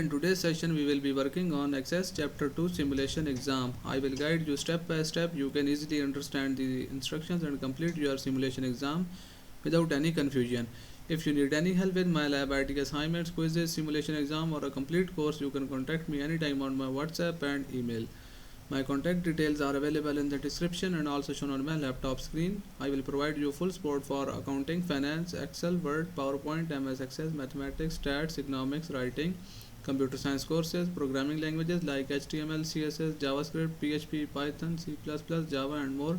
in today's session we will be working on Access Chapter 2 Simulation Exam. I will guide you step by step. You can easily understand the instructions and complete your simulation exam without any confusion. If you need any help with MyITLab IT assignments, quizzes, simulation exam or a complete course, you can contact me anytime on my WhatsApp and email. My contact details are available in the description and also shown on my laptop screen. I will provide you full support for accounting, finance, Excel, Word, PowerPoint, MS Access, mathematics, stats, economics, writing, computer science courses, programming languages like HTML, CSS, JavaScript, PHP, Python, C++, Java and more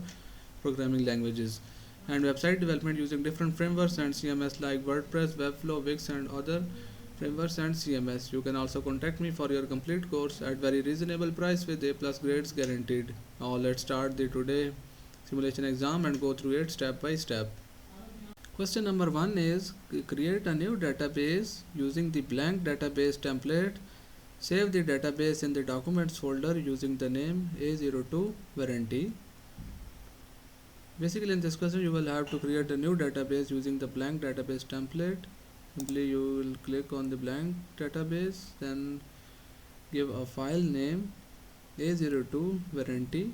programming languages, and website development using different frameworks and CMS like WordPress, Webflow, Wix and other frameworks and CMS. You can also contact me for your complete course at very reasonable price with A+ grades guaranteed. Now let's start the today simulation exam and go through it step by step. Question number 1 is create a new database using the blank database template. Save the database in the documents folder using the name A02 warranty. Basically in this question you will have to create a new database using the blank database template. Simply you will click on the blank database, then give a file name A02 warranty,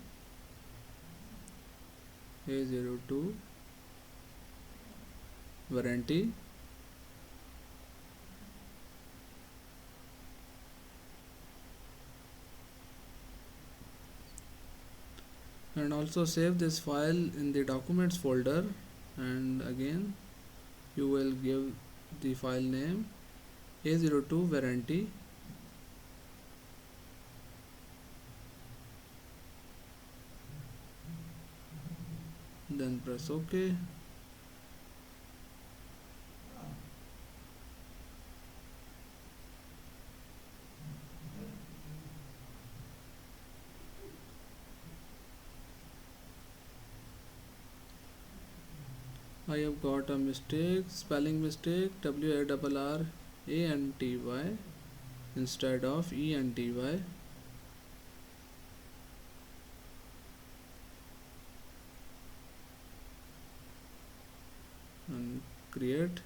A02 warranty, and also save this file in the documents folder, and again you will give the file name A02 warranty, then press OK. I have got a mistake, spelling mistake, WARRANTY instead of ENTY. And create.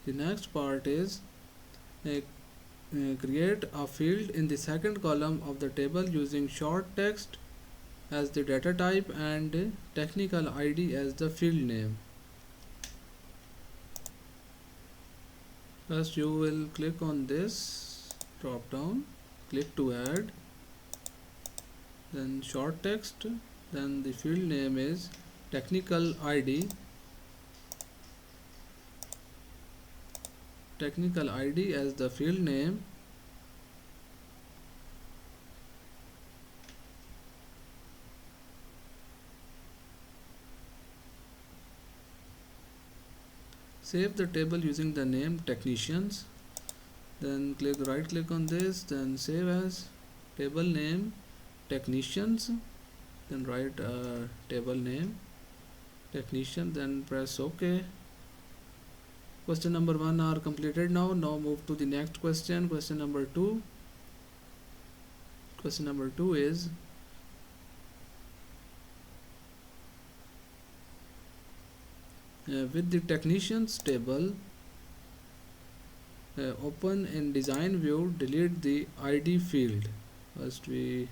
The next part is create a field in the second column of the table using short text as the data type and technical ID as the field name. First you will click on this drop down, click to add, then short text, then the field name is technical ID as the field name. Save the table using the name technicians, then right click on this, then save as table name technicians, then write table name technician, then press OK. Question number 1 are completed now. Now move to the next question. Question number 2 is with the technicians table, open in design view, delete the ID field. First we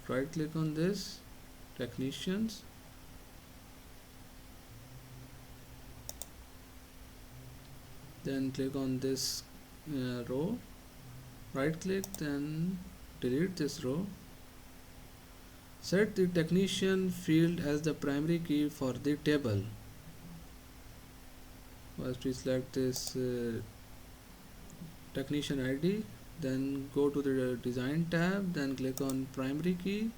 right click on this technicians, then click on this row, right click, then delete this row. Set the technician field as the primary key for the table. First we select this technician ID, then go to the design tab, then click on primary key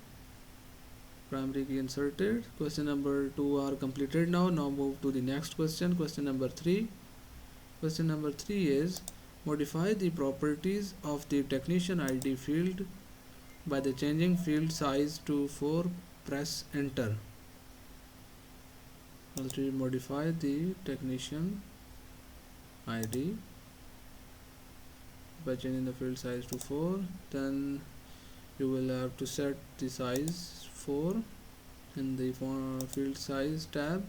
inserted. Question number 2 are completed now. Now move to the next question. Question number 3 is modify the properties of the technician ID field by the changing field size to 4. Press enter. Also modify the technician ID by changing the field size to 4, then you will have to set the size 4 in the field size tab.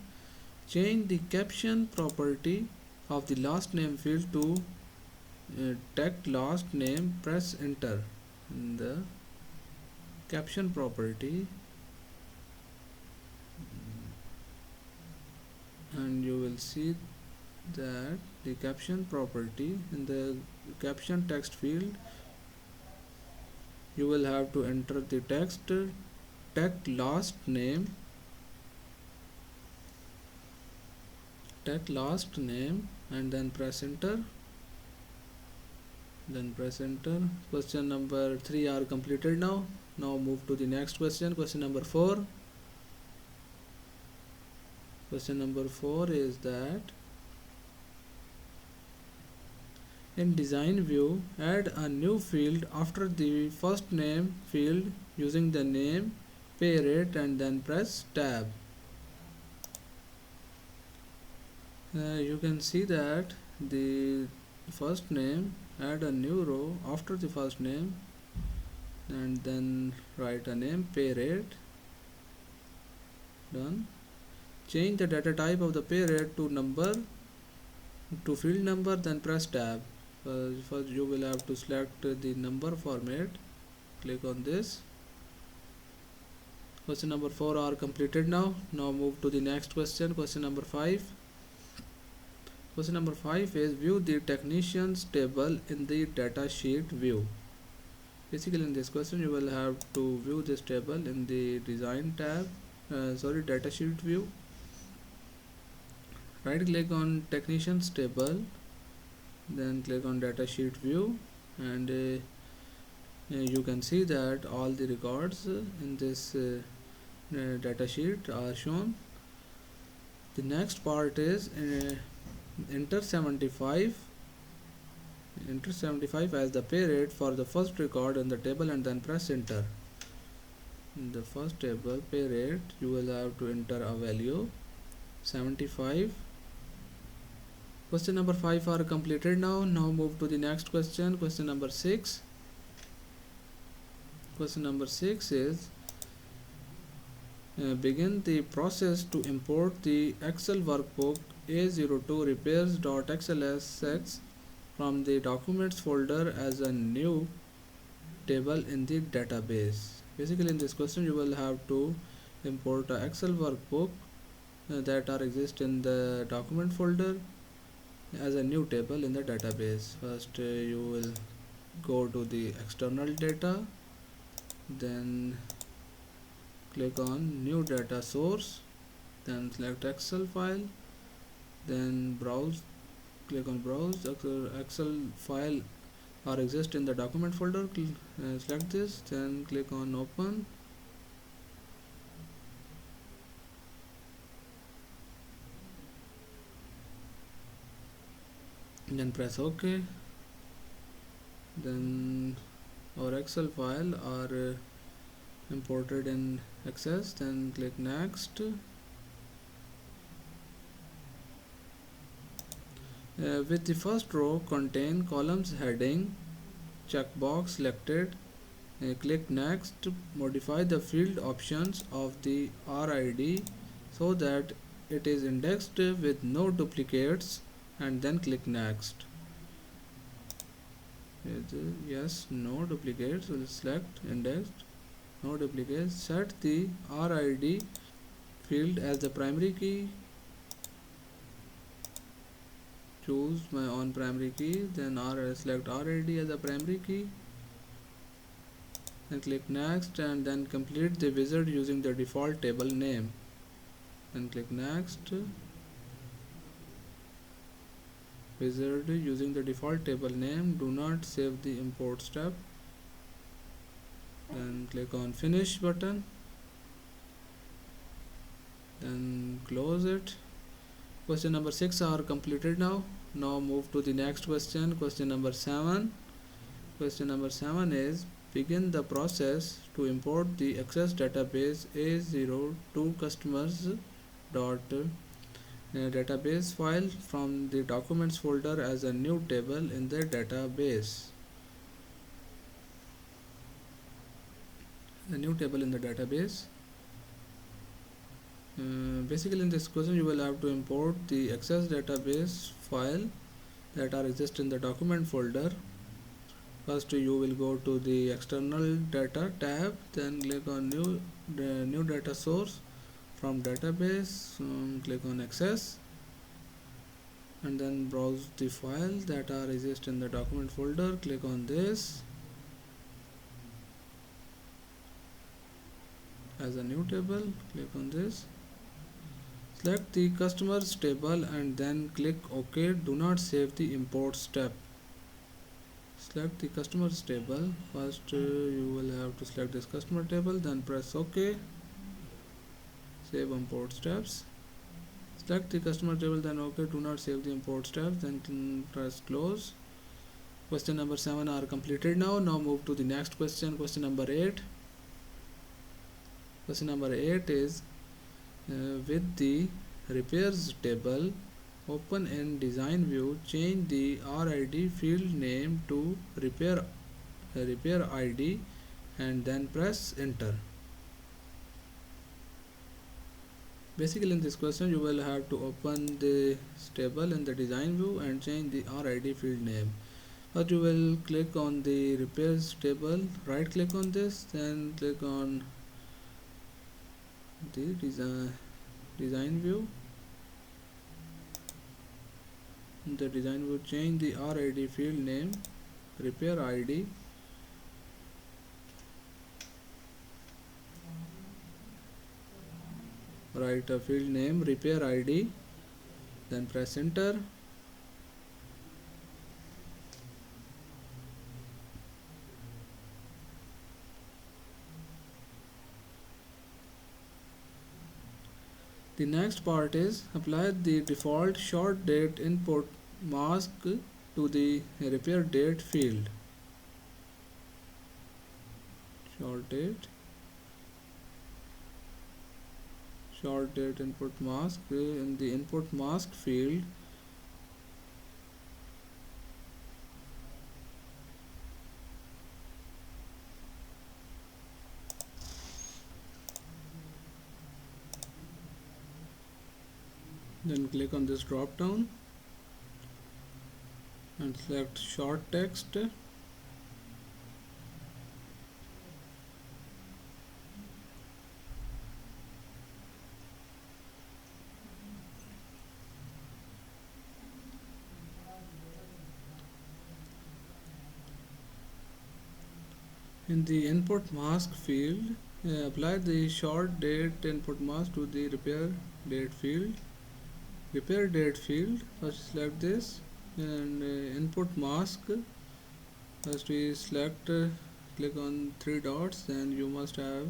Change the caption property of the last name field to text last name, press enter. In the caption property, and you will see that the caption property, in the caption text field you will have to enter the text last name, and then press enter. Question number 3 are completed now. Now move to the next question. Question number 4. Question number 4 is that in design view, add a new field after the first name field using the name, pay rate, and then press tab. You can see that the first name, add a new row after the first name and then write a name, pay rate, done. Change the data type of the pay rate to number, to field number, then press tab. First you will have to select the number format, click on this. Question number 4 are completed now. Now move to the next question. Question number 5. Question number 5 is view the technicians table in the data sheet view. Basically in this question you will have to view this table in the design tab, data sheet view. Right click on technicians table, then click on data sheet view, and you can see that all the records in this data sheet are shown. The next part is enter 75 as the pay rate for the first record in the table and then press enter. In the first table pay rate you will have to enter a value 75. Question number 5 are completed now. Now move to the next question. Question number 6. Question number 6 is begin the process to import the Excel workbook A02 repairs.xlsx from the documents folder as a new table in the database. Basically in this question you will have to import a Excel workbook that are exist in the document folder as a new table in the database. First you will go to the external data, then click on new data source, then select Excel file, then browse, click on browse. Excel file or exist in the document folder, select this, then click on open. Then press OK. Then our Excel file are imported in Access, then click next. With the first row contain columns heading checkbox selected, click next. Modify the field options of the RID so that it is indexed with no duplicates, and then click next. Yes, no duplicates. Will select indexed, no duplicates. Set the RID field as the primary key. Choose my own primary key, then select RID as a primary key, and click next, and then complete the wizard using the default table name, and click next. Wizard using the default table name, do not save the import step, then click on finish button, then close it. Question number 6 are completed now. Now move to the next question. Question number 7. Question number 7 is begin the process to import the Access database A02 customers database file from the documents folder as a new table in the database. The new table in the database. Basically in this question you will have to import the access database file that are exist in the document folder. First you will go to the external data tab, then click on new data source. From database, click on access and then browse the files that are exist in the document folder. Click on this as a new table. Click on this, select the customers table and then click OK. Do not save the import step. Select the customers table. First you will have to select this customer table, then press OK. Save import steps. Select the customer table, then OK. Do not save the import steps, then press close. Question number 7 are completed now. Now move to the next question. Question number 8. Question number 8 is with the repairs table, open in design view, change the RID field name to repair ID and then press enter. Basically in this question you will have to open the table in the design view and change the RID field name. First you will click on the repairs table, right click on this, then click on the design view. In the design view, change the RID field name repair ID. Write a field name repair ID, then press enter. The next part is apply the default short date input mask to the repair date field. Short date input mask in the input mask field. Then click on this drop down and select short text. In the input mask field, apply the short date input mask to the repair date field. Repair date field, first select this and input mask. First we select, click on three dots, then you must have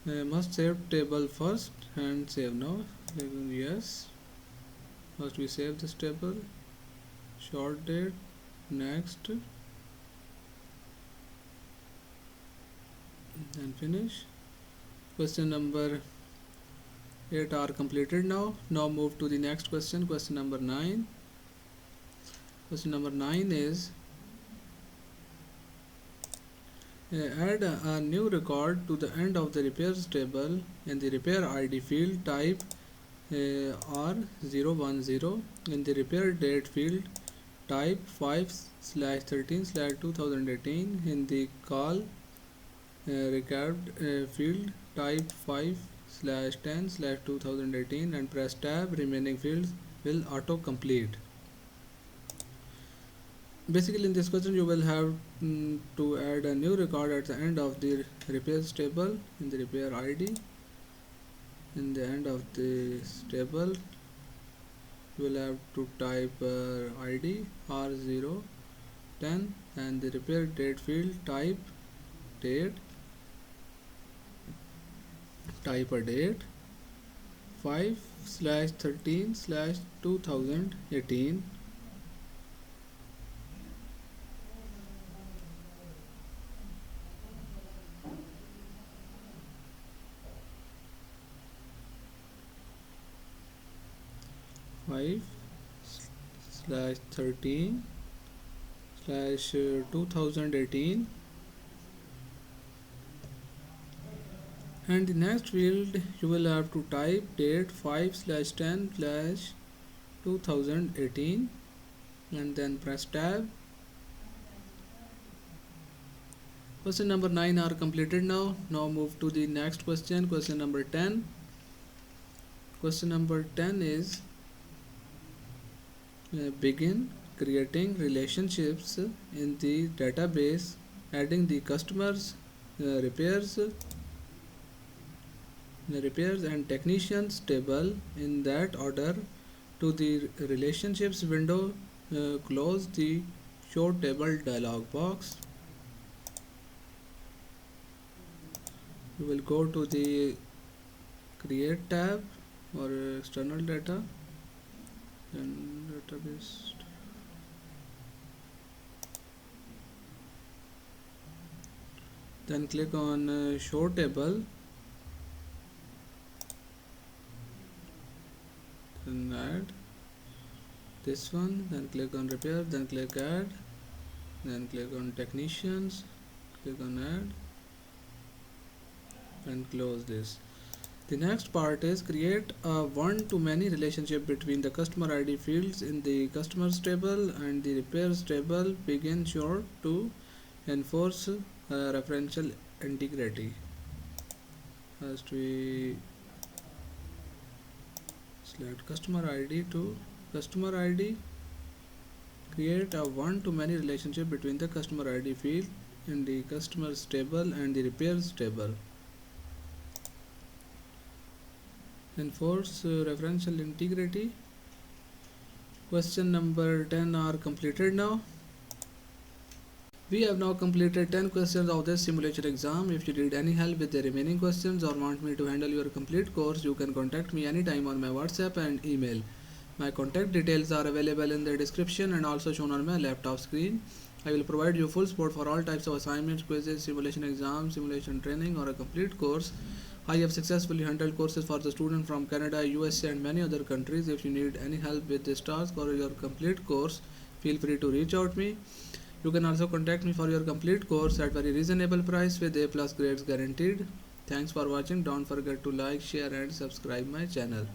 must save table first and save now. Click on yes. First we save this table, short date, next, and finish. Question number 8 are completed now. Now move to the next question. Question number 9. Question number 9 is add a new record to the end of the repairs table. In the repair ID field, type R010. In the repair date field, type 5/13/2018. In the call recapped field, type 5/10/2018 and press tab. Remaining fields will auto complete. Basically in this question you will have to add a new record at the end of the repairs table. In the repair ID, in the end of this table you will have to type ID R010 and the repair date field, type date, type a date 5/13/2018. 5/13/2018. And the next field you will have to type date 5/10/2018 and then press tab. Question number 9 are completed now. Now move to the next question, question number 10. Question number 10 is begin creating relationships in the database, adding the customers, repairs and technicians table in that order to the relationships window. Close the show table dialog box. You will go to the create tab or external data and database. Then click on show table, then add this one, then click on repair, then click add, then click on technicians, click on add and close this. The next part is create a one-to-many relationship between the customer ID fields in the customers table and the repairs table. Begin sure to enforce referential integrity. First we select customer ID to customer ID. Create a one-to-many relationship between the customer ID field in the customers table and the repairs table. Enforce referential integrity. Question number 10 are completed now. We have now completed 10 questions of this simulation exam. If you need any help with the remaining questions or want me to handle your complete course, you can contact me anytime on my WhatsApp and email. My contact details are available in the description and also shown on my laptop screen. I will provide you full support for all types of assignments, quizzes, simulation exams, simulation training or a complete course. I have successfully handled courses for the student from Canada, USA and many other countries. If you need any help with this task or your complete course, feel free to reach out me. You can also contact me for your complete course at very reasonable price with A+ grades guaranteed. Thanks for watching. Don't forget to like, share and subscribe my channel.